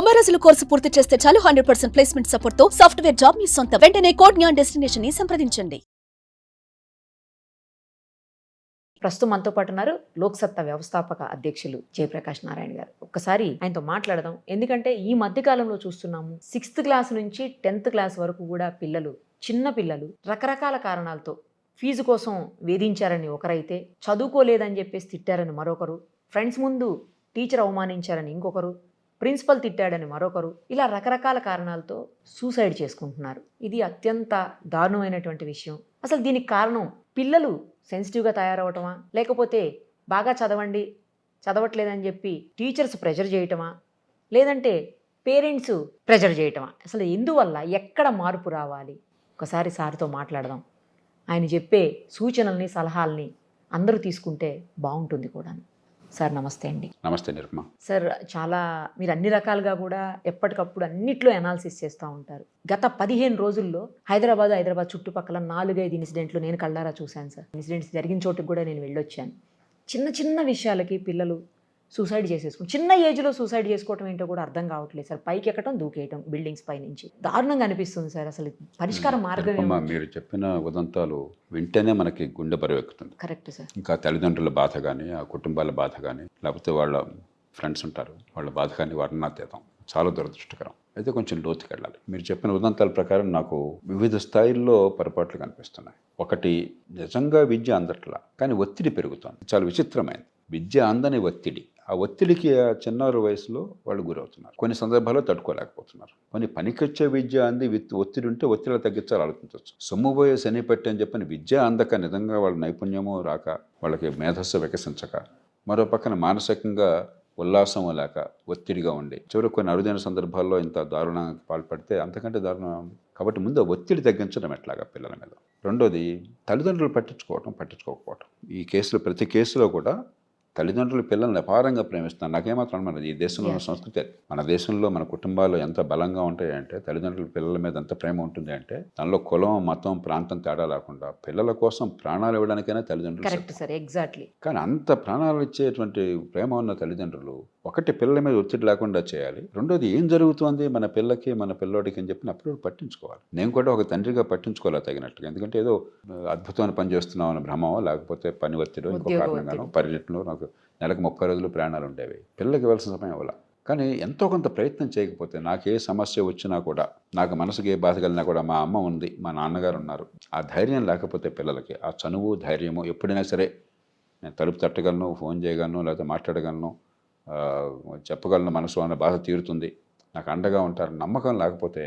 90 రోజుల కోర్సు పూర్తి చేస్తే చాలు 100% ప్లేస్మెంట్ సపోర్ట్ తో సాఫ్ట్వేర్ జాబ్ మీ సొంతం. వెంటనే కోడ్ జ్ఞాన్ డెస్టినేషన్ ని సంప్రదించండి. ప్రస్తుతం మనతో పాటు ఉన్నారు లోక్సత్తా వ్యవస్థాపక అధ్యక్షులు జయప్రకాష్ నారాయణ గారు. ఒక్కసారి ఆయనతో మాట్లాడదాం. ఎందుకంటే ఈ మధ్య కాలంలో చూస్తున్నాము 6th క్లాస్ నుంచి 10th క్లాస్ వరకు కూడా చిన్న పిల్లలు రకరకాల కారణాలతో ఫీజు కోసం వేధించారని ఒకరైతే, చదువుకోలేదని చెప్పేసి తిట్టారని మరొకరు, ఫ్రెండ్స్ ముందు టీచర్ అవమానించారని ఇంకొకరు, ప్రిన్సిపల్ తిట్టాడని మరొకరు, ఇలా రకరకాల కారణాలతో సూసైడ్ చేసుకుంటున్నారు. ఇది అత్యంత దారుణమైనటువంటి విషయం. అసలు దీనికి కారణం పిల్లలు సెన్సిటివ్గా తయారవటమా, లేకపోతే బాగా చదవట్లేదని చెప్పి టీచర్స్ ప్రెషర్ చేయటమా, లేదంటే పేరెంట్స్ ప్రెషర్ చేయటమా? అసలు ఎందువల్ల, ఎక్కడ మార్పు రావాలి? ఒకసారి సార్తో మాట్లాడదాం. ఆయన చెప్పే సూచనల్ని సలహాలని అందరూ తీసుకుంటే బాగుంటుంది కూడా. సార్ నమస్తే అండి. నమస్తే నిర్మా. సార్, మీరు అన్ని రకాలుగా కూడా ఎప్పటికప్పుడు అన్నిట్లో అనాలిసిస్ చేస్తూ ఉంటారు. గత 15 రోజుల్లో హైదరాబాద్ చుట్టుపక్కల 4-5 ఇన్సిడెంట్లు నేను కళ్ళారా చూశాను సార్. ఇన్సిడెంట్స్ జరిగిన చోటుకు కూడా నేను వెళ్ళొచ్చాను. చిన్న విషయాలకి పిల్లలు సూసైడ్ చేసేసుకుని, చిన్న ఏజ్లో సూసైడ్ చేసుకోవటం ఏంటో కూడా అర్థం కావట్లేదు సార్. పైకి ఎక్కడం, దూకేయటం బిల్డింగ్స్ పై నుంచి దారుణంగా అనిపిస్తుంది సార్. అసలు పరిష్కార మార్గం మీరు చెప్పిన ఉదంతాలు వింటేనే మనకి గుండె బరువెక్కుతుంది. Correct sir. ఇంకా తల్లిదండ్రుల బాధ కానీ, ఆ కుటుంబాల బాధ కానీ, లేకపోతే వాళ్ళ ఫ్రెండ్స్ ఉంటారు, వాళ్ళ బాధ కానీ వర్ణనాతీతం. చాలా దురదృష్టకరం. అయితే కొంచెం లోతుకి వెళ్ళాలి. మీరు చెప్పిన ఉదంతాల ప్రకారం నాకు వివిధ స్థాయిల్లో పొరపాట్లు కనిపిస్తున్నాయి. ఒకటి, నిజంగా విద్య అందట్లా, కానీ ఒత్తిడి పెరుగుతుంది. చాలా విచిత్రమైనది. విద్య అందని ఒత్తిడి. ఆ ఒత్తిడికి చిన్నారి వయసులో వాళ్ళు గురవుతున్నారు. కొన్ని సందర్భాల్లో తట్టుకోలేకపోతున్నారు. కొన్ని పనికొచ్చే విద్య అంది ఒత్తిడి ఉంటే ఒత్తిడి తగ్గించాలి ఆలోచించవచ్చు. సొమ్ము పోయే శనిపెట్టి అని చెప్పని విద్య అందక, నిజంగా వాళ్ళ నైపుణ్యము రాక, వాళ్ళకి మేధస్సు వికసించక, మరో పక్కన మానసికంగా ఉల్లాసం లేక ఒత్తిడిగా ఉండి, చివరికి కొన్ని అరుదైన సందర్భాల్లో ఇంత దారుణానికి పాల్పడితే అంతకంటే దారుణం ఉంది. కాబట్టి ముందు ఒత్తిడి తగ్గించడం ఎట్లాగా పిల్లల మీద. రెండోది, తల్లిదండ్రులు పట్టించుకోకపోవటం. ఈ కేసులో, ప్రతి కేసులో కూడా తల్లిదండ్రులు పిల్లల్ని అపారంగా ప్రేమిస్తున్నారు. నాకేమాత్రం మన ఈ దేశంలో ఉన్న సంస్కృతి అది. మన దేశంలో మన కుటుంబాలు ఎంత బలంగా ఉంటాయంటే, తల్లిదండ్రులు పిల్లల మీద ఎంత ప్రేమ ఉంటుంది అంటే, దానిలో కులం, మతం, ప్రాంతం తేడా లేకుండా పిల్లల కోసం ప్రాణాలు ఇవ్వడానికైనా తల్లిదండ్రులు. Correct sir, exactly. కానీ అంత ప్రాణాలు ఇచ్చేటువంటి ప్రేమ ఉన్న తల్లిదండ్రులు ఒకటి, పిల్లల మీద ఒత్తిడి లేకుండా చేయాలి. రెండోది, ఏం జరుగుతుంది మన పిల్లకి, మన పిల్లోడికి అని చెప్పి అప్పుడు పట్టించుకోవాలి. నేను కూడా ఒక తండ్రిగా పట్టించుకోవాలి తగినట్టుగా. ఎందుకంటే ఏదో అద్భుతమైన పని చేస్తున్నాం అని భ్రమమో, లేకపోతే పని ఒత్తిడో, ఇంకో కారణంగానో, పర్యటనలో నాకు నెలకు 30 రోజులు ప్రయాణాలు ఉండేవి. పిల్లలకి ఇవ్వాల్సిన సమయం అవ్వాలి. కానీ ఎంతో కొంత ప్రయత్నం చేయకపోతే, నాకు ఏ సమస్య వచ్చినా కూడా, నాకు మనసుకి ఏ బాధ కలిగినా కూడా మా అమ్మ ఉంది, మా నాన్నగారు ఉన్నారు, ఆ ధైర్యం లేకపోతే పిల్లలకి, ఆ చనువు, ధైర్యము, ఎప్పుడైనా సరే నేను తలుపు తట్టగలను, ఫోన్ చేయగలను, లేకపోతే మాట్లాడగలను, చెప్పగలను, మనసులో అన్న బాధ తీరుతుంది, నాకు అండగా ఉంటారు, నమ్మకం లేకపోతే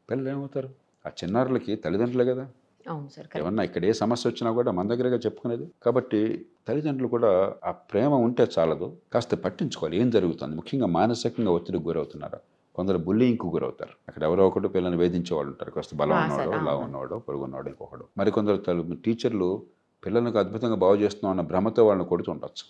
పిల్లలు ఏమవుతారు? ఆ చిన్నారులకి తల్లిదండ్రులే కదా. అవును సార్. ఏమన్నా ఇక్కడ ఏ సమస్య వచ్చినా కూడా మన దగ్గరగా చెప్పుకునేది. కాబట్టి తల్లిదండ్రులు కూడా ఆ ప్రేమ ఉంటే చాలదు, కాస్త పట్టించుకోవాలి ఏం జరుగుతుంది. ముఖ్యంగా మానసికంగా ఒత్తిడికి గురవుతున్నారు. కొందరు బుల్లింగ్కు గురవుతారు. అక్కడ ఎవరో ఒకటి పిల్లల్ని వేధించే వాళ్ళు ఉంటారు. కాస్త బలం ఉన్నవాడు, లావు ఉన్నవాడు, పొరుగున్నవాడు, ఇంకొకడు. మరికొందరు టీచర్లు పిల్లలకు అద్భుతంగా బాగు చేస్తున్నాం అన్న భ్రమతో వాళ్ళని కొడుతూ ఉండొచ్చు,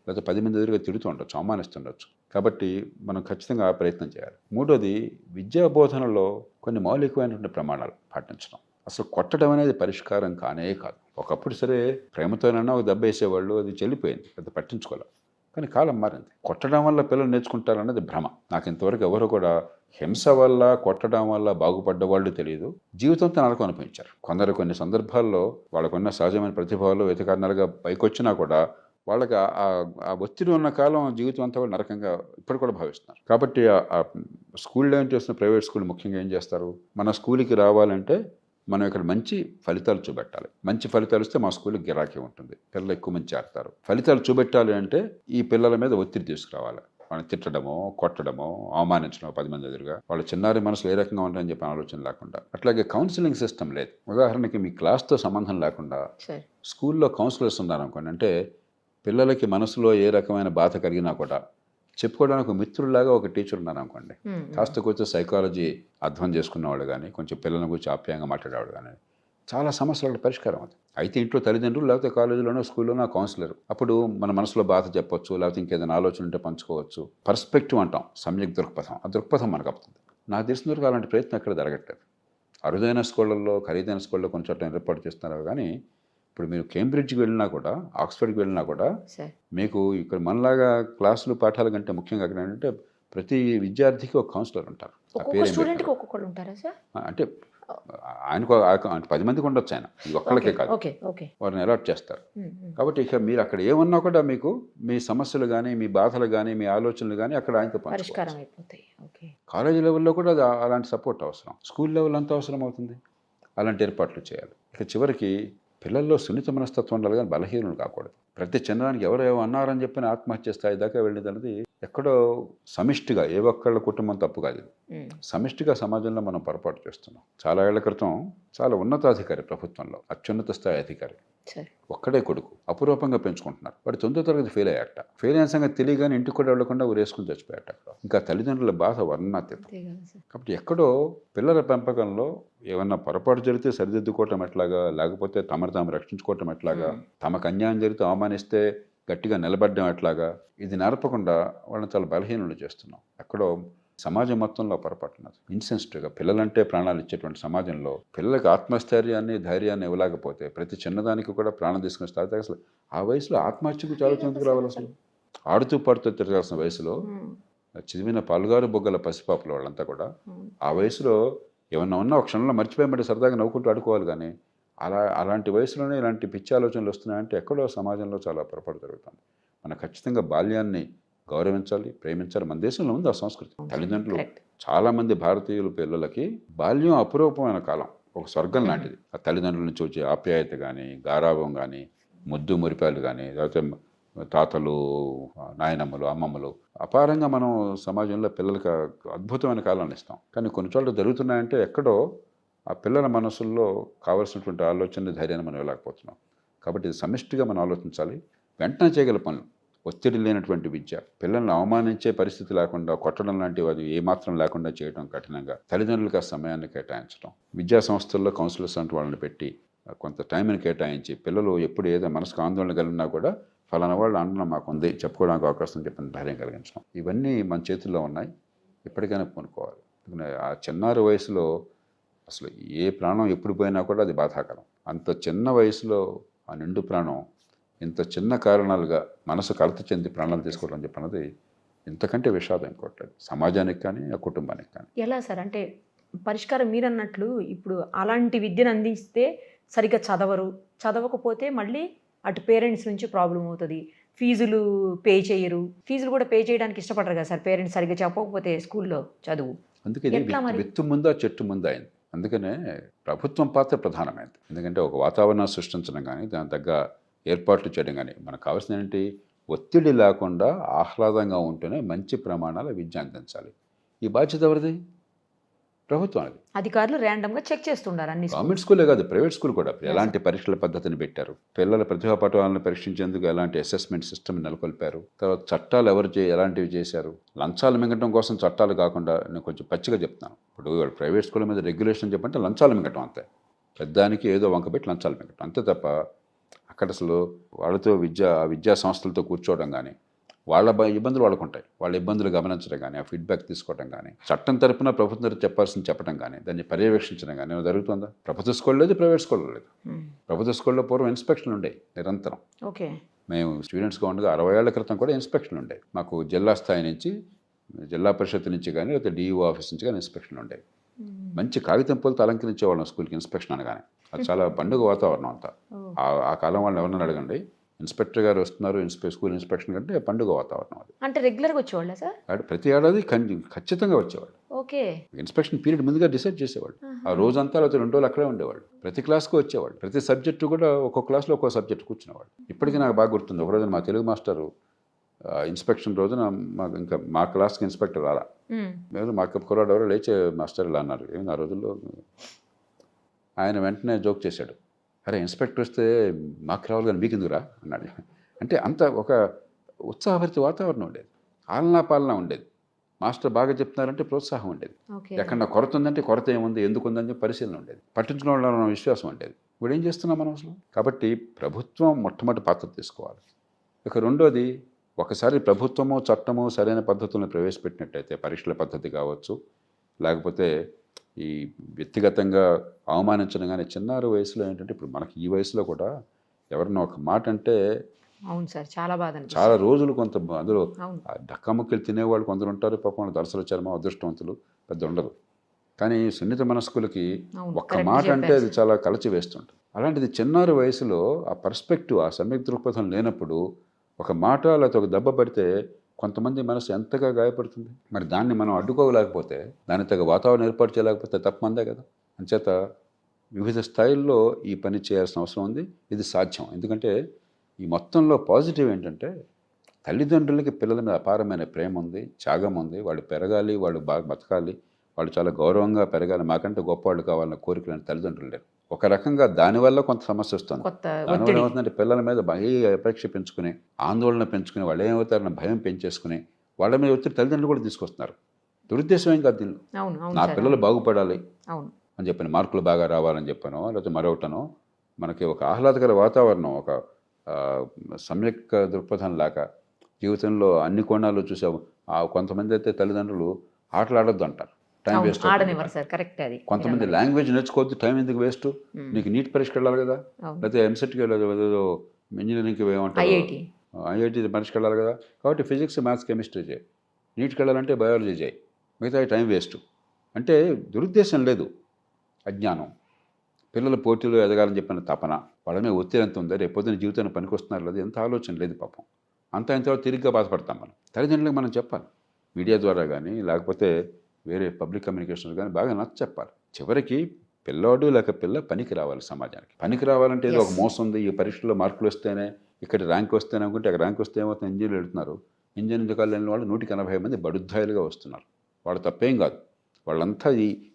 లేకపోతే 10 మంది ఎదురుగా తిడుతూ ఉండొచ్చు, అవమానిస్తుండొచ్చు. కాబట్టి మనం ఖచ్చితంగా ఆ ప్రయత్నం చేయాలి. మూడోది, విద్యా బోధనలో కొన్ని మౌలికమైనటువంటి ప్రమాణాలు పాటించడం. అసలు కొట్టడం అనేది పరిష్కారం కానే కాదు. ఒకప్పుడు సరే ప్రేమతోనైనా ఒక దెబ్బ వేసేవాళ్ళు, అది చెల్లిపోయింది, పెద్ద పట్టించుకోవాలి. కానీ కాలం మారింది. కొట్టడం వల్ల పిల్లలు నేర్చుకుంటారన్నది భ్రమ. నాకు ఇంతవరకు ఎవరు కూడా హింస వల్ల, కొట్టడం వల్ల బాగుపడ్డ వాళ్ళు తెలియదు, జీవితంతో నరకం అనుభవించారు. కొందరు కొన్ని సందర్భాల్లో వాళ్ళకున్న సహజమైన ప్రతిభాలు వెతకారణాలుగా పైకొచ్చినా కూడా వాళ్ళకి ఆ ఒత్తిడి ఉన్న కాలం జీవితం అంతా కూడా నరకంగా ఇప్పుడు కూడా భావిస్తున్నారు. కాబట్టి ఆ స్కూల్లో ఏం చేస్తున్న ప్రైవేట్ స్కూల్ ముఖ్యంగా ఏం చేస్తారు, మన స్కూల్కి రావాలంటే మనం ఇక్కడ మంచి ఫలితాలు చూపెట్టాలి. మంచి ఫలితాలు ఇస్తే మా స్కూల్కి గిరాకీ ఉంటుంది, పిల్లలు ఎక్కువ మంది చేస్తారు. ఫలితాలు చూపెట్టాలి అంటే ఈ పిల్లల మీద ఒత్తిడి తీసుకురావాలి. వాళ్ళని తిట్టడమో, కొట్టడమో, అవమానించడమో 10 మంది ఎదురుగా, వాళ్ళ చిన్నారి మనసులు ఏ రకంగా ఉంటాయని చెప్పి ఆలోచన లేకుండా. అట్లాగే కౌన్సిలింగ్ సిస్టమ్ లేదు. ఉదాహరణకి మీ క్లాస్తో సంబంధం లేకుండా స్కూల్లో కౌన్సిలర్స్ ఉన్నారనుకోండి. అంటే పిల్లలకి మనసులో ఏ రకమైన బాధ కలిగినా కూడా చెప్పుకోవడానికి ఒక మిత్రులాగా ఒక టీచర్ ఉన్నారనుకోండి. కాస్త కొంచెం సైకాలజీ అర్థం చేసుకున్నవాళ్ళు కానీ, కొంచెం పిల్లల గురించి ఆప్యాయంగా మాట్లాడేవాడు కానీ, చాలా సమస్యలకు పరిష్కారం అవుతుంది. అయితే ఇంట్లో తల్లిదండ్రులు, లేకపోతే కాలేజీలోనో, స్కూల్లోనో కౌన్సిలర్. అప్పుడు మన మనసులో బాధ చెప్పొచ్చు, లేకపోతే ఇంకేదైనా ఆలోచన ఉంటే పంచుకోవచ్చు. పర్స్పెక్టివ్ అంటాం, సమ్యక్ దృక్పథం. ఆ దృక్పథం మనకు అవుతుంది. నాకు తెలిసిన వరకు అలాంటి ప్రయత్నం ఎక్కడ జరగట్లేదు. అరుదైన స్కూళ్ళల్లో, ఖరీదైన స్కూళ్ళలో కొంచెం ఏర్పాటు చేస్తున్నారు. కానీ ఇప్పుడు మీరు కేంబ్రిడ్జ్కి వెళ్ళినా కూడా, ఆక్స్ఫర్డ్కి వెళ్ళినా కూడా మీకు ఇక్కడ మనలాగా క్లాసులు, పాఠాల కంటే ముఖ్యంగా అక్కడ ఏంటంటే ప్రతి విద్యార్థికి ఒక కౌన్సిలర్ ఉంటారు. ఆ ఒక్కొక్క పేరు ఏం స్టూడెంట్కి పెట్టినారు? ఒక్కొక్కళ్ళు ఉంటారా సార్? అంటే ఆయనకు 10 మందికి ఉండొచ్చు, ఆయన ఇది ఒక్కళ్ళకే కాదు, ఓకే ఓకే. వారిని అలాట్ చేస్తారు. కాబట్టి ఇక మీరు అక్కడ ఏమన్నా కూడా మీకు మీ సమస్యలు కానీ, మీ బాధలు కానీ, మీ ఆలోచనలు కానీ అక్కడ ఆయనతో పరిష్కారం పంచుకోవచ్చు. అయిపోతాయి. ఓకే. కాలేజీ లెవెల్లో కూడా అలాంటి సపోర్ట్ అవసరం, స్కూల్ లెవెల్ అంతా అవసరం అవుతుంది. అలాంటి ఏర్పాట్లు చేయాలి. ఇక చివరికి పిల్లల్లో సున్నిత మనస్తత్వం ఉండాలి కానీ బలహీనులు కాకూడదు. ప్రతి చిన్నదానికి ఎవరేమో అన్నారని చెప్పిన ఆత్మహత్య స్థాయి దాకా వెళ్ళేది అనేది ఎక్కడో సమిష్టిగా ఏ ఒక్కళ్ళ కుటుంబం తప్పు కాదు, సమిష్టిగా సమాజంలో మనం పొరపాటు చేస్తున్నాం. చాలా ఏళ్ల క్రితం చాలా ఉన్నతాధికారి, ప్రభుత్వంలో అత్యున్నత స్థాయి అధికారి, ఒక్కడే కొడుకు, అపురూపంగా పెంచుకుంటున్నారు. వాడు 9వ తరగతి ఫెయిల్ అయ్యాట. ఫెయిల్ అయిన సంగతి తెలియగానే ఇంటికి కూడా వెళ్ళకుండా ఊరేసుకుని చచ్చిపోయాట. అక్కడ ఇంకా తల్లిదండ్రుల బాధ వర్ణాతీతం. కాబట్టి ఎక్కడో పిల్లల పెంపకంలో ఏమన్నా పొరపాటు జరిగితే సరిదిద్దుకోవటం ఎట్లాగా, లేకపోతే తమను తాము రక్షించుకోవటం ఎట్లాగా, తమకు అన్యాయం జరిగితే అవమానిస్తే గట్టిగా నిలబడడం ఎట్లాగా, ఇది నేర్పకుండా వాళ్ళని చాలా బలహీనులు చేస్తున్నాం. ఎక్కడో సమాజం మొత్తంలో పొరపాటున్నది. ఇన్సెన్సిటివ్గా పిల్లలంటే ప్రాణాలు ఇచ్చేటువంటి సమాజంలో పిల్లలకు ఆత్మస్థైర్యాన్ని, ధైర్యాన్ని ఇవ్వలేకపోతే ప్రతి చిన్నదానికి కూడా ప్రాణం తీసుకుని స్థాయి అసలు ఆ వయసులో ఆత్మహత్యకు చాలా ఎందుకు రావాలి? అసలు ఆడుతూ పాడుతూ తిరగాల్సిన వయసులో చదివిన పాలుగారు బొగ్గల పసిపాపలు వాళ్ళంతా కూడా ఆ వయసులో ఏమన్నా ఉన్నా ఒక క్షణంలో మర్చిపోయమంటే సరదాగా నవ్వుకుంటూ ఆడుకోవాలి. కానీ అలాంటి వయసులోనే ఇలాంటి పిచ్చి ఆలోచనలు వస్తున్నాయంటే ఎక్కడో సమాజంలో చాలా పొరపాటు జరుగుతుంది. మనం ఖచ్చితంగా బాల్యాన్ని గౌరవించాలి, ప్రేమించాలి. మన దేశంలో ఉంది ఆ సంస్కృతి. తల్లిదండ్రులు చాలామంది భారతీయుల పిల్లలకి బాల్యం అపురూపమైన కాలం, ఒక స్వర్గం లాంటిది. ఆ తల్లిదండ్రుల నుంచి వచ్చే ఆప్యాయత కానీ, గారాభం కానీ, ముద్దు మురిపాలు కానీ, లేకపోతే తాతలు, నాయనమ్మలు, అమ్మమ్మలు, అపారంగా మనం సమాజంలో పిల్లలకి అద్భుతమైన కాలాన్ని ఇస్తాం. కానీ కొన్ని చోట్ల జరుగుతున్నాయంటే ఎక్కడో ఆ పిల్లల మనసుల్లో కావాల్సినటువంటి ఆలోచన, ధైర్యాన్ని మనం ఇవ్వలేకపోతున్నాం. కాబట్టి ఇది సమిష్టిగా మనం ఆలోచించాలి. వెంటనే చేయగల పనులు, ఒత్తిడి లేనటువంటి విద్య, పిల్లల్ని అవమానించే పరిస్థితి లేకుండా, కొట్టడం లాంటివి అది ఏమాత్రం లేకుండా చేయడం కఠినంగా, తల్లిదండ్రులకు ఆ సమయాన్ని కేటాయించడం, విద్యా సంస్థల్లో కౌన్సిలర్స్ అంటే వాళ్ళని పెట్టి కొంత టైంని కేటాయించి, పిల్లలు ఎప్పుడు ఏదో మనసుకు ఆందోళన కలిగినా కూడా ఫలానా వాళ్ళు అన్నం మాకుంది చెప్పుకోవడానికి అవకాశం చెప్పిన ధైర్యం కలిగించడం, ఇవన్నీ మన చేతుల్లో ఉన్నాయి. ఇప్పటికైనా పూనుకోవాలి. ఆ చిన్నారి వయసులో అసలు ఏ ప్రాణం ఎప్పుడు పోయినా కూడా అది బాధాకరం. అంత చిన్న వయసులో ఆ నిండు ప్రాణం ఇంత చిన్న కారణాలుగా మనసు కలత చెంది ప్రాణాలు తీసుకోవడం చెప్పన్నది ఇంతకంటే విషాదం ఇంకోట్లేదు సమాజానికి కానీ, ఆ కుటుంబానికి కానీ. ఎలా సార్ అంటే పరిష్కారం మీరన్నట్లు ఇప్పుడు అలాంటి విద్యను అందిస్తే సరిగ్గా చదవకపోతే మళ్ళీ అటు పేరెంట్స్ నుంచి ప్రాబ్లం అవుతుంది. ఫీజులు పే చేయరు, ఫీజులు కూడా పే చేయడానికి ఇష్టపడరు కదా సార్ పేరెంట్స్, సరిగ్గా చెప్పకపోతే స్కూల్లో చదువు. అందుకే విత్తు ముందా చెట్టు ముందా అయింది. అందుకనే ప్రభుత్వం పాత్ర ప్రధానమైంది. ఎందుకంటే ఒక వాతావరణం సృష్టించడం కానీ, దాని తగ్గ ఏర్పాట్లు చేయడం కానీ, మనకు కావాల్సిన ఏంటి, ఒత్తిడి లేకుండా ఆహ్లాదంగా ఉంటూనే మంచి ప్రమాణాల విద్య అందించాలి. ఈ బాధ్యత ఎవరిది? ప్రభుత్వానికి. అధికారులు ర్యాండమ్గా చెక్ చేస్తుండారు అన్ని. గవర్నమెంట్ స్కూలే కాదు, ప్రైవేట్ స్కూల్ కూడా ఎలాంటి పరీక్షల పద్ధతిని పెట్టారు, పిల్లల ప్రతిభా పటవాలను పరీక్షించేందుకు ఎలాంటి అసెస్మెంట్ సిస్టమ్ నెలకొల్పారు, తర్వాత చట్టాలు ఎలాంటివి చేశారు. లంచాలు మింగటం కోసం చట్టాలు కాకుండా, నేను కొంచెం పచ్చిగా చెప్తాను, ఇప్పుడు ప్రైవేట్ స్కూల్ మీద రెగ్యులేషన్ చెప్పంటే లంచాలు మింగటం అంతే, పెద్దానికి ఏదో వంక పెట్టి లంచాలు మింగటం అంతే తప్ప అక్కడ అసలు వాళ్ళతో విద్యా సంస్థలతో కూర్చోవడం కానీ, వాళ్ళ ఇబ్బందులు వాళ్ళకు ఉంటాయి, వాళ్ళ ఇబ్బందులు గమనించడం కానీ, ఆ ఫీడ్బ్యాక్ తీసుకోవడం కానీ, చట్టం తరపున ప్రభుత్వం చెప్పాల్సింది చెప్పడం కానీ, దాన్ని పర్యవేక్షించడం కానీ ఏమైనా జరుగుతుందా? ప్రభుత్వ స్కూల్ లేదు, ప్రైవేట్ స్కూల్లో లేదు. ప్రభుత్వ స్కూల్లో పూర్వం ఇన్స్పెక్షన్లు ఉండేవి నిరంతరం. ఓకే. మేము స్టూడెంట్స్గా ఉండగా 60 ఏళ్ల క్రితం కూడా ఇన్స్పెక్షన్లు ఉండేవి. మాకు జిల్లా స్థాయి నుంచి, జిల్లా పరిషత్ నుంచి కానీ, లేకపోతే డిఈఓ ఆఫీస్ నుంచి కానీ ఇన్స్పెక్షన్లు ఉండేవి. మంచి కాగితం పూలతో అలంకరించేవాళ్ళం స్కూల్కి ఇన్స్పెక్షన్ అనగానే. అది చాలా పండుగ వాతావరణం అంతా. ఆ కాలం వాళ్ళని ఎవరన్నా అడగండి, ఇన్స్పెక్టర్ గారు వస్తున్నారు స్కూల్ ఇన్స్పెక్షన్ కంటే పండుగ వాతావరణం అది. అంటే రెగ్యులర్గా వచ్చేవాళ్ళ సార్? ప్రతి ఏడాది ఖచ్చితంగా వచ్చేవాళ్ళు. ఓకే. ఇన్స్పెక్షన్ పీరియడ్ ముందుగా డిసైడ్ చేసేవాళ్ళు. ఆ రోజంతా లేకపోతే 2 రోజులు అక్కడే ఉండేవాళ్ళు. ప్రతి క్లాస్కి వచ్చేవాళ్ళు. ప్రతి సబ్జెక్టు కూడా ఒక్కొక్క క్లాస్లో ఒక్కో సబ్జెక్ట్ కూర్చునేవాళ్ళు. ఇప్పటికీ నాకు బాగా గుర్తుంది. ఒక రోజున మా తెలుగు మాస్టరు ఇన్స్పెక్షన్ రోజున మా క్లాస్కి ఇన్స్పెక్టర్ రాలా. మేము మా కుర్రాడు ఎవరో లేచే మాస్టర్ ఇలా అన్నారు. ఏమి ఆ రోజుల్లో ఆయన వెంటనే జోక్ చేశాడు, అరే ఇన్స్పెక్టర్ వస్తే మాకు రావాలి కానీ మీకు ఎందుకురా అన్నాడు. అంటే అంత ఒక ఉత్సాహభరిత వాతావరణం ఉండేది, ఆలనా పాలన ఉండేది. మాస్టర్ బాగా చెప్తున్నారంటే ప్రోత్సాహం ఉండేది. ఎక్కడన్నా కొరత ఉందంటే కొరత ఏముంది, ఎందుకు ఉందని చెప్పి పరిశీలన ఉండేది. పట్టించుకోవడం విశ్వాసం ఉండేది. ఇప్పుడు ఏం చేస్తున్నాం మనం అసలు? కాబట్టి ప్రభుత్వం మొట్టమొదటి పాత్ర తీసుకోవాలి. ఇక రెండోది, ఒకసారి ప్రభుత్వము చట్టము సరైన పద్ధతులను ప్రవేశపెట్టినట్టయితే, పరీక్షల పద్ధతి కావచ్చు, లేకపోతే ఈ వ్యక్తిగతంగా అవమానించడం కానీ, చిన్నారి వయసులో ఏంటంటే ఇప్పుడు మనకి ఈ వయసులో కూడా ఎవరన్నా ఒక మాట అంటే అవును సార్, చాలా బాధ అనిపిస్తుంది. చాలా రోజులు కొంత అందులో అవును. డక్కాముక్కలు తినేవాళ్ళు కొందరు ఉంటారు, పాపం వాళ్ళు దర్శన చర్మ అదృష్టవంతులు పెద్ద ఉండదు. కానీ సున్నిత మనస్కులకి అవును, ఒక్క correct మాట అంటే చెప్పారు అది చాలా కలచి వేస్తుంటుంది. అలాంటిది చిన్నారి వయసులో ఆ పర్స్పెక్టివ్, ఆ సమ్యక్ దృక్పథం లేనప్పుడు ఒక మాట లేకపోతే ఒక దెబ్బ పడితే కొంతమంది మనసు ఎంతగా గాయపడుతుంది. మరి దాన్ని మనం అడ్డుకోలేకపోతే, దాని తగ్గ వాతావరణం ఏర్పాటు చేయలేకపోతే తప్పమందే కదా. అంచేత వివిధ స్థాయిల్లో ఈ పని చేయాల్సిన అవసరం ఉంది. ఇది సాధ్యం. ఎందుకంటే ఈ మొత్తంలో పాజిటివ్ ఏంటంటే తల్లిదండ్రులకి పిల్లల మీద అపారమైన ప్రేమ ఉంది, త్యాగం ఉంది. వాళ్ళు పెరగాలి, వాళ్ళు బాగా బతకాలి, వాళ్ళు చాలా గౌరవంగా పెరగాలి, మాకంటే గొప్పవాళ్ళు కావాలన్న కోరికలను తల్లిదండ్రులు లేరు. ఒక రకంగా దానివల్ల కొంత సమస్య వస్తుంది. కొత్త దానివల్ల ఒత్తిడి. ఏమవుతుందంటే పిల్లల మీద అపేక్ష పెంచుకుని, ఆందోళన పెంచుకుని, వాళ్ళు ఏమవుతారన్న భయం పెంచేసుకుని వాళ్ళ మీద ఒత్తిడి తల్లిదండ్రులు కూడా తీసుకొస్తున్నారు. దురుద్దేశం ఏం కాదు దీనిలో. అవును, అవును నా సార్, పిల్లలు బాగుపడాలి అవును. అని చెప్పాను, మార్కులు బాగా రావాలని చెప్పాను, లేకపోతే మరొకటనో, మనకి ఒక ఆహ్లాదకర వాతావరణం, ఒక సమ్యక్ దృక్పథం లాగా జీవితంలో అన్ని కోణాలు చూసాము. కొంతమంది అయితే తల్లిదండ్రులు ఆటలు ఆడొద్దు అంటారు, టైం అవును, వేస్ట్ ఆడనివ్వరు సార్, కరెక్ట్ అది. కొంతమంది లాంగ్వేజ్ నేర్చుకోవద్దు, టైం ఎందుకు వేస్ట్, నీకు నీట్ పరీక్షకి వెళ్ళాలి కదా, అవును. లేకపోతే ఎంసెట్కి వెళ్ళదు, ఏదో ఇంజనీరింగ్కి ఏమంటారు, ఐఐటి. ఐఐటి పరీక్షకి వెళ్ళాలి కదా, కాబట్టి ఫిజిక్స్, మ్యాథ్స్, కెమిస్ట్రీ చేయి, నీట్కి వెళ్ళాలంటే బయాలజీ చేయి, మిగతా టైం వేస్ట్. అంటే దురుద్దేశం లేదు, అజ్ఞానం. పిల్లల పోటీలో ఎదగాలని చెప్పిన తపన, వాళ్ళ మీద ఒత్తిడి ఎంత ఉందో, రేపు పొద్దున్న జీవితాన్ని పనికొస్తున్నారు లేదు, ఎంత ఆలోచన లేదు పాపం. అంత తిరిగ్గా బాధపడతాం మనం. తల్లిదండ్రులకు మనం చెప్పాలి, మీడియా ద్వారా కానీ లేకపోతే వేరే పబ్లిక్ కమ్యూనికేషన్ కానీ బాగా నచ్చ చెప్పాలి. చివరికి పిల్లోడు లేక పిల్ల పనికి రావాలి, సమాజానికి పనికి రావాలంటే ఏదో ఒక మోసం ఉంది, ఈ పరీక్షలో మార్కులు వస్తేనే, ఇక్కడ ర్యాంక్ వస్తేనే అనుకుంటే అక్కడ ర్యాంక్ వస్తే ఏమవుతుంది, ఇంజనీర్లు వెళ్తున్నారు, ఇంజనీరింగ్ కాలేజ్ వెళ్ళిన వాళ్ళు 180 మంది బడుద్దాయిలుగా వస్తున్నారు. వాళ్ళు తప్పేం కాదు, వాళ్ళంతా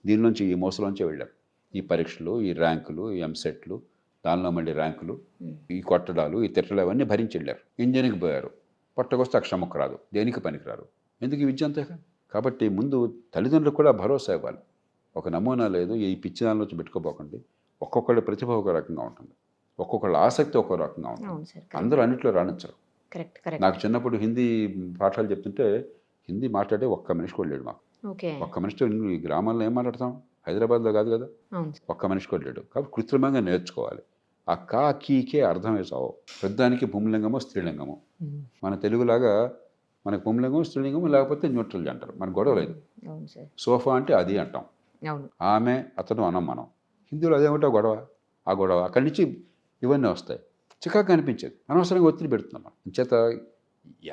దీని నుంచి, ఈ మోసలోంచే వెళ్ళారు. ఈ పరీక్షలు, ఈ ర్యాంకులు, ఈ ఎంసెట్లు, దానిలో మళ్ళీ ర్యాంకులు, ఈ కొట్టడాలు, ఈ తిట్టలు అవన్నీ భరించి వెళ్ళారు. ఇంజనీరింగ్కి పోయారు, పొట్టకొస్తే అక్షముక్క రాదు, దేనికి పనికిరారు. ఎందుకు ఈ విద్య అంతే? కాబట్టి ముందు తల్లిదండ్రులకు కూడా భరోసా ఇవ్వాలి. ఒక నమూనా లేదు, ఈ పిచ్చి దానిలోంచి పెట్టుకోపోకండి. ఒక్కొక్కళ్ళ ప్రతిభ ఒక రకంగా ఉంటుంది, ఒక్కొక్కళ్ళ ఆసక్తి ఒక్కో రకంగా ఉంటుంది. అందరూ అన్నింటిలో రాణించరు. నాకు చిన్నప్పుడు హిందీ పాఠాలు చెప్తుంటే హిందీ మాట్లాడే ఒక్క మనిషి కూడా లేడు మాకు. ఒక్క మనిషితో ఈ గ్రామాల్లో ఏం మాట్లాడతాం, హైదరాబాద్లో కాదు కదా, ఒక్క మనిషి కూడా లేడు. కాబట్టి కృత్రిమంగా నేర్చుకోవాలి. ఆ కా కీకే అర్థమే చావు. పెద్దానికి పుంలింగమో స్త్రీలింగమో. మన తెలుగులాగా మనకు పుంలింగం, స్త్రీలింగము, లేకపోతే న్యూట్రల్ అంటారు, మనకు గొడవ లేదు. సోఫా అంటే అది అంటాం, ఆమె అతను అనం మనం. హిందీలో అదేమిటో గొడవ, ఆ గొడవ అక్కడి నుంచి ఇవన్నీ వస్తాయి. చికాకు అనిపించేది, అనవసరంగా ఒత్తిడి పెడుతున్నాం మనం. చేత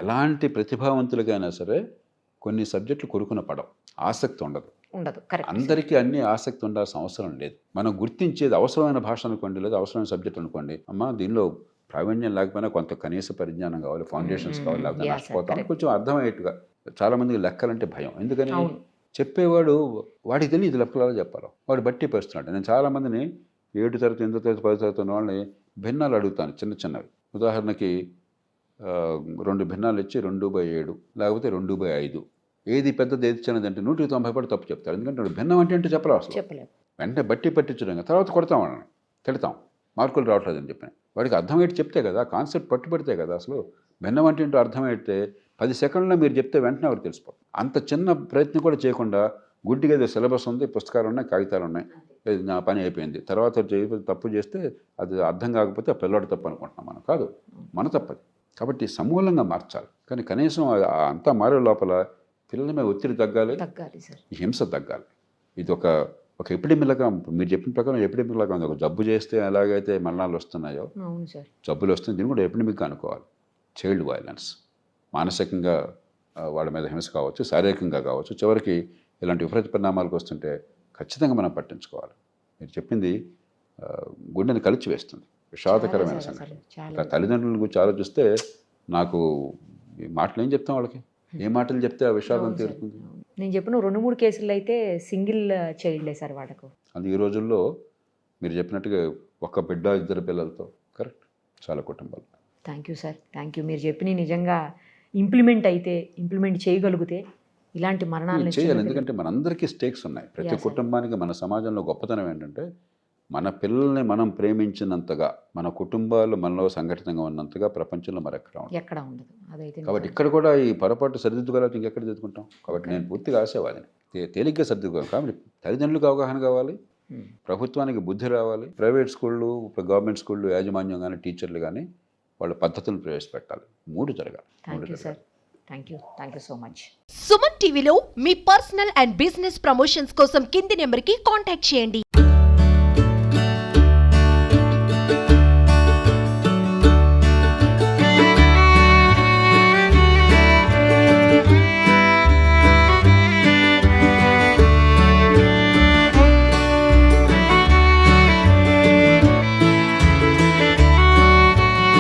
ఎలాంటి ప్రతిభావంతులకైనా సరే కొన్ని సబ్జెక్టులు కొరుకున పడవు, ఆసక్తి ఉండదు. అందరికీ అన్ని ఆసక్తి ఉండాల్సిన అవసరం లేదు. మనం గుర్తించేది అవసరమైన భాష అనుకోండి, లేదా అవసరమైన సబ్జెక్ట్ అనుకోండి, అమ్మ దీనిలో ప్రావీణ్యం లేకపోయినా కొంత కనీస పరిజ్ఞానం కావాలి, ఫౌండేషన్స్ కావాలి, లేకపోతే నష్టపోతాం. కొంచెం అర్థమయ్యేట్టుగా. చాలామందికి లెక్కలంటే భయం, ఎందుకని చెప్పేవాడు వాడికి తెలియదు లెక్కలలో చెప్పాలి, వాడు బట్టి పేస్తున్నాడు. నేను చాలామందిని 7వ తరగతి, 8వ తరగతి, 10వ తరగతి ఉన్న వాళ్ళని భిన్నాలు అడుగుతాను, చిన్నవి. ఉదాహరణకి 2 భిన్నాలు ఇచ్చి 2/7 లేకపోతే 2/5 ఏది పెద్దది ఏది చిన్నది అంటే 190 పడి తప్పు చెప్తారు. ఎందుకంటే భిన్నం అంటే చెప్పలేవు అసలు. వెంటనే బట్టి పట్టించడం, తర్వాత కొడతాం వాళ్ళని, తిడతాం, మార్కులు రావట్లేదని చెప్పిన వాడికి అర్థమయ్యేటి చెప్తే కదా, కాన్సెప్ట్ పట్టుబడితే కదా. అసలు భిన్నం అంటే ఏంటో అర్థమైతే 10 సెకండ్లో మీరు చెప్తే వెంటనే వాడికి తెలిసిపోతుంది. అంత చిన్న ప్రయత్నం కూడా చేయకుండా గుడ్డిగా ఏదో సిలబస్ ఉంది, పుస్తకాలు ఉన్నాయి, కాగితాలు ఉన్నాయి, నా పని అయిపోయింది, తర్వాత తప్పు చేస్తే అది అర్థం కాకపోతే ఆ పిల్లవాడు తప్పు అనుకుంటున్నాం మనం. కాదు, మన తప్పది. కాబట్టి సమూలంగా మార్చాలి. కానీ కనీసం అంతా మారే లోపల పిల్లల మీద ఒత్తిడి తగ్గాలి, ఈ హింస తగ్గాలి. ఇది ఒక ఎపిడెమిక్గా, మీరు చెప్పిన ప్రకారం ఎపిడెమిక్లాగా ఉంది. ఒక జబ్బు చేస్తే ఎలాగైతే మరణాలు వస్తున్నాయో, జబ్బులు వస్తుంది, దీన్ని కూడా ఎపిడెమిక్గా అనుకోవాలి. చైల్డ్ వైలెన్స్, మానసికంగా వాళ్ళ మీద హింస కావచ్చు, శారీరకంగా కావచ్చు, చివరికి ఇలాంటి విపరీత పరిణామాలకు వస్తుంటే ఖచ్చితంగా మనం పట్టించుకోవాలి. మీరు చెప్పింది గుండెని కలిచి వేస్తుంది, విషాదకరమైన సంఘటన. తల్లిదండ్రుల గురించి ఆలోచిస్తే నాకు ఈ మాటలు ఏం చెప్తాం వాళ్ళకి, ఏ మాటలు చెప్తే ఆ విషాదం తీరుతుంది. నేను చెప్పిన 2-3 కేసులు అయితే సింగిల్ చైల్డ్లే సార్ వాళ్ళకు. అది ఈ రోజుల్లో మీరు చెప్పినట్టుగా ఒక్క బిడ్డ, 2 పిల్లలతో కరెక్ట్ చాలా కుటుంబాలు. Thank you sir, thank you. మీరు చెప్పిన నిజంగా ఇంప్లిమెంట్ చేయగలిగితే ఇలాంటి మరణాలను చేయాలి. ఎందుకంటే మనందరికీ స్టేక్స్ ఉన్నాయి, ప్రతి కుటుంబానికి. మన సమాజంలో గొప్పతనం ఏంటంటే మన పిల్లల్ని మనం ప్రేమించినంతగా, మన కుటుంబాలు మనలో సంఘటితంగా ఉన్నంతగా ప్రపంచంలో ఎక్కడ ఉండదు. అదైతే కాబట్టి ఇక్కడ కూడా ఈ పొరపాటు సరిదిద్దుకోవాలి, ఇంకెక్కడ దిద్దుకుంటాం. కాబట్టి నేను పూర్తిగా ఆశావాదిని, తేలిగ్గా సర్దిద్దుకోవాలి. కాబట్టి తల్లిదండ్రులకు అవగాహన కావాలి, ప్రభుత్వానికి బుద్ధి రావాలి, ప్రైవేట్ స్కూళ్ళు, గవర్నమెంట్ స్కూళ్ళు యాజమాన్యం కానీ, టీచర్లు కానీ వాళ్ళ పద్ధతులు ప్రవేశపెట్టాలి. 3 జరగాలి. Thank you sir. Thank you so much. Suman టీవీలో మీ పర్సనల్ అండ్ బిజినెస్ ప్రమోషన్స్ కోసం కింది నెంబర్కి కాంటాక్ట్ చేయండి.